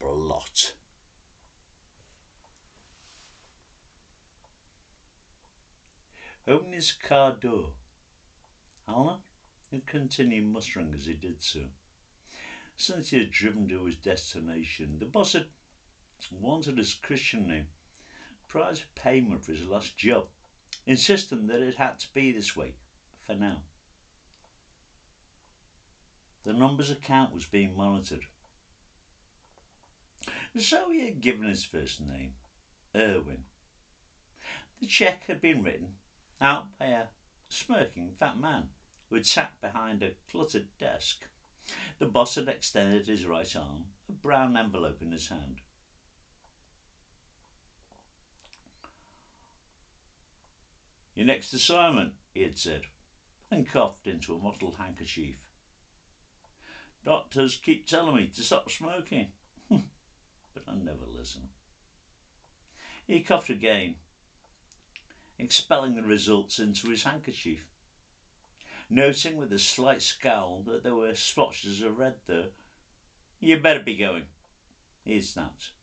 splot. Opening his car door, Alan had continued muttering as he did so. Since he had driven to his destination, the boss had wanted his Christian name, prize payment for his last job, insisting that it had to be this way for now. The numbers account was being monitored. So he had given his first name, Irwin. The cheque had been written out by a smirking fat man who had sat behind a cluttered desk. The boss had extended his right arm, a brown envelope in his hand. "Your next assignment," he had said, and coughed into a mottled handkerchief. "Doctors keep telling me to stop smoking, but I never listen." He coughed again, expelling the results into his handkerchief. Noting with a slight scowl that there were splotches of red there. "You better be going," he had snapped,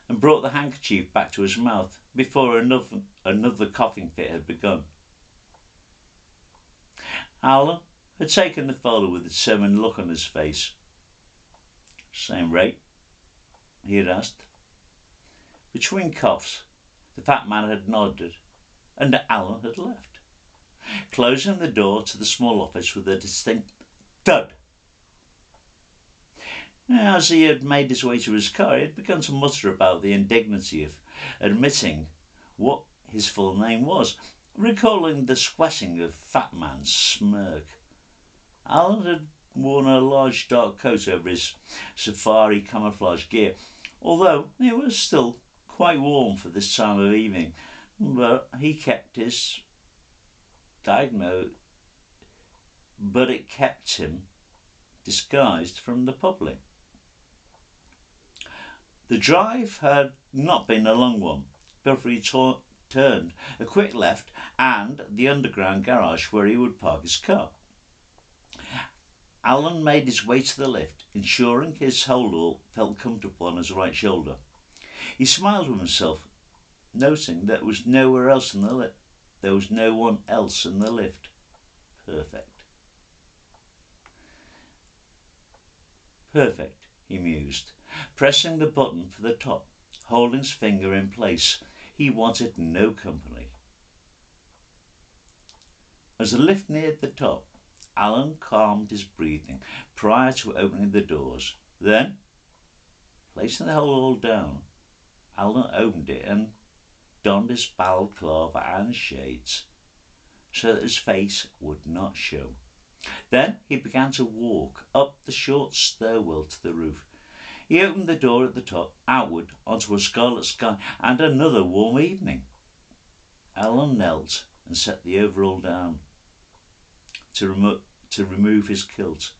and brought the handkerchief back to his mouth before another coughing fit had begun. Alan had taken the folder with a determined look on his face. "Same rate?" he had asked. Between coughs, the fat man had nodded, and Alan had left, closing the door to the small office with a distinct thud. As he had made his way to his car, he had begun to mutter about the indignity of admitting what his full name was, recalling the sweating of fat man's smirk. Alan had worn a large dark coat over his safari camouflage gear, although it was still quite warm for this time of evening, but it kept him disguised from the public. The drive had not been a long one before he turned a quick left and the underground garage where he would park his car. Alan made his way to the lift, ensuring his holdall felt comfortable on his right shoulder. He smiled to himself, noting that there was no one else in the lift. Perfect. Perfect, he mused, pressing the button for the top, holding his finger in place. He wanted no company. As the lift neared the top, Alan calmed his breathing prior to opening the doors. Then, placing the holdall down, Alan opened it and donned his balaclava and shades so that his face would not show. Then he began to walk up the short stairwell to the roof. He opened the door at the top, outward onto a scarlet sky and another warm evening. Alan knelt and set the overall down to remove his kilt.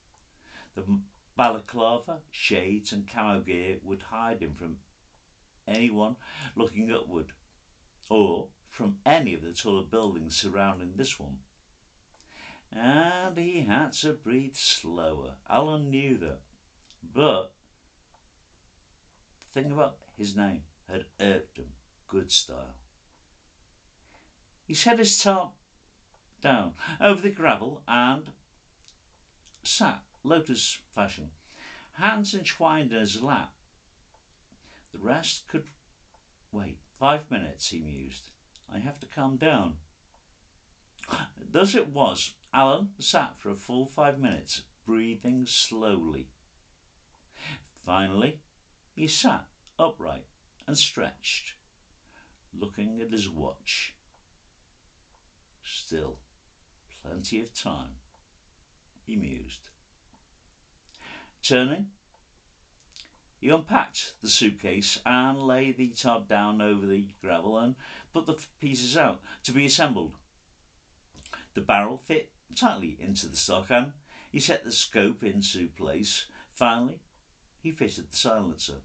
The balaclava, shades and camo gear would hide him from anyone looking upward, or from any of the taller buildings surrounding this one. And he had to breathe slower. Alan knew that. But the thing about his name had irked him good style. He set his tarp down over the gravel and sat lotus fashion, hands entwined in his lap. The rest could wait. 5 minutes, he mused. I have to calm down. Thus it was. Alan sat for a full 5 minutes, breathing slowly. Finally, he sat upright and stretched, looking at his watch. Still, plenty of time, he mused. Turning, he unpacked the suitcase and laid the tarp down over the gravel and put the pieces out to be assembled. The barrel fit tightly into the stock and he set the scope into place. Finally, he fitted the silencer,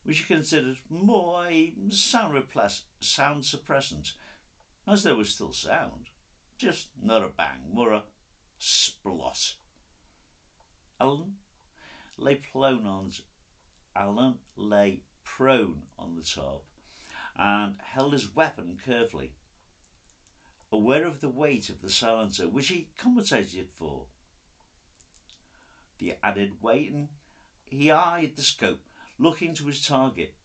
which he considered more a sound suppressant, as there was still sound, just not a bang, more a splot. Alan lay prone on Alan lay prone on the top and held his weapon carefully, aware of the weight of the silencer, which he compensated for. The added weight, and he eyed the scope, looking to his target,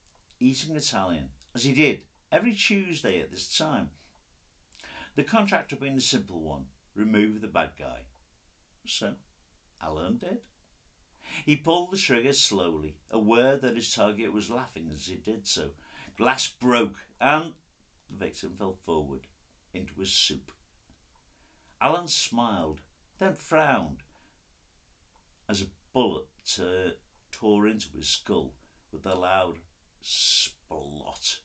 eating Italian, as he did every Tuesday at this time. The contract had been a simple one: remove the bad guy. So Alan did. He pulled the trigger slowly, aware that his target was laughing as he did so. Glass broke and the victim fell forward into his soup. Alan smiled, then frowned as a bullet tore into his skull with a loud splot.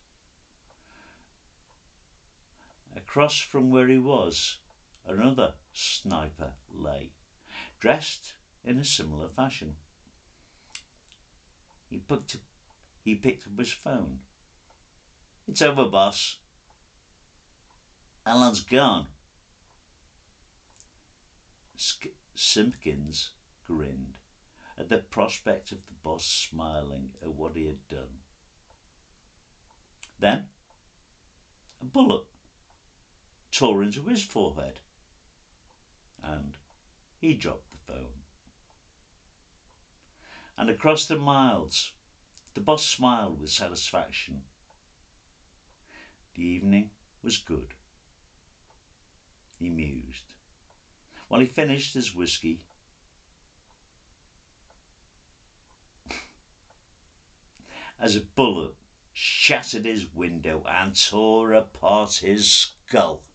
Across from where he was, another sniper lay, dressed in a similar fashion. He picked up his phone. "It's over, boss. Alan's gone." Simpkins grinned at the prospect of the boss smiling at what he had done. Then a bullet tore into his forehead and he dropped the phone. And across the miles, the boss smiled with satisfaction. The evening was good, he mused, while he finished his whiskey. As a bullet shattered his window and tore apart his skull.